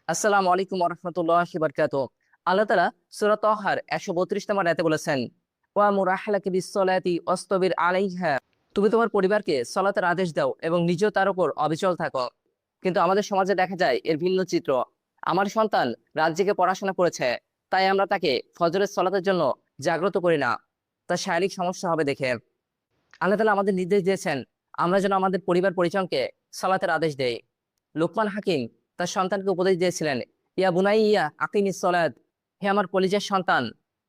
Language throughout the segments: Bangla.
আসসালামু আলাইকুম ওয়া রাহমাতুল্লাহি ওয়া বারাকাতুহু। আল্লাহ তাআলা সূরা তাহার ১৩২ নম্বর আয়াতে বলেছেন, ওয়ামুর আহলাকা বিস-সালাতি ওয়াসতাবির আলাইহা। তুমি তোমার পরিবারকে সালাতের আদেশ দাও এবং নিজেও তার উপর অবিচল থাকো। কিন্তু আমাদের সমাজে দেখা যায় এর ভিন্ন চিত্র। আমার সন্তান রাত জেগে পড়াশোনা করেছে, তাই আমরা তাকে ফজরের সালাতের জন্য জাগ্রত করি না, তার শারীরিক সমস্যা হবে দেখে। আল্লাহ তাআলা আমাদের নির্দেশ দিয়েছেন আমরা যেন আমাদের পরিবার পরিজনকে সালাতের আদেশ দেই। লোকমান হাকিম তার সন্তানকে উপদেশ দিয়েছিলেন, ইয়া বুনাইয়া আকিমিস সালাত, হে আমার কলিজার সন্তান,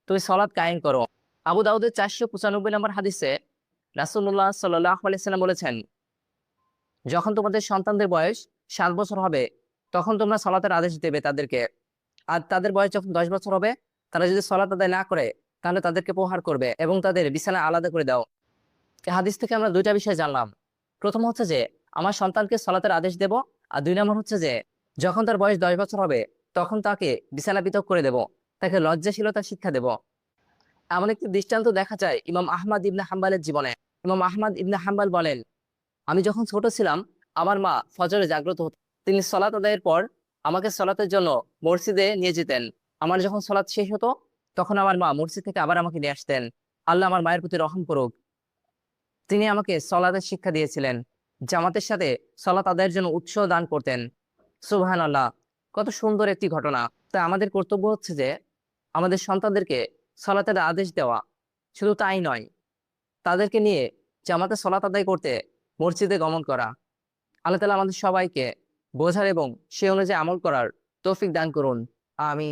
তুমি সালাত কায়েম করো। আবু দাউদের ৪৯৫ নম্বর হাদিসে রাসূলুল্লাহ সাল্লাল্লাহু আলাইহি সাল্লাম বলেছেন, যখন তোমাদের সন্তানদের বয়স ৭ বছর হবে তখন তোমরা সালাতের আদেশ দেবে তাদেরকে। আর তাদের বয়স যখন ১০ বছর হবে, তারা যদি সালাত আদায় না করে তাহলে তাদেরকে প্রহার করবে এবং তাদের বিছানা আলাদা করে দাও। এই হাদিস থেকে আমরা দুইটা বিষয় জানলাম। প্রথম হচ্ছে যে আমার সন্তানকে সালাতের আদেশ দেব, আর ২ নম্বর হচ্ছে যে যখন তার বয়স ১০ বছর হবে তখন তাকে বিছানা পৃথক করে দেব, তাকে লজ্জাশীলতা শিক্ষা দেব। এমন একটি দৃষ্টান্ত দেখা যায় ইমাম আহমদ ইবনে হাম্বালের জীবনে। ইমাম আহমদ ইবনে হাম্বাল বলেন, আমি যখন ছোট ছিলাম আমার মা ফজরে জাগ্রত হতেন। তিনি সলাত আদায়ের পর আমাকে সলাতের জন্য মসজিদে নিয়ে যেতেন। আমার যখন সলাত শেষ হতো তখন আমার মা মসজিদ থেকে আবার আমাকে নিয়ে আসতেন। আল্লাহ আমার মায়ের প্রতি রহম করুক, তিনি আমাকে সলাতের শিক্ষা দিয়েছিলেন। জামাতের সাথে সলাত আদায়ের জন্য উৎসাহ দান করতেন। সুবহানাল্লাহ, কত সুন্দর একটি ঘটনা। তাই আমাদের কর্তব্য হচ্ছে যে আমাদের সন্তানদেরকে সলাতের আদেশ দেওয়া। শুধু তাই নয়, তাদেরকে নিয়ে জামাতে সলাত আদায় করতে মসজিদে গমন করা। আল্লাহ তাআলা আমাদের সবাইকে বোঝার এবং সে অনুযায়ী আমল করার তৌফিক দান করুন। আমিন।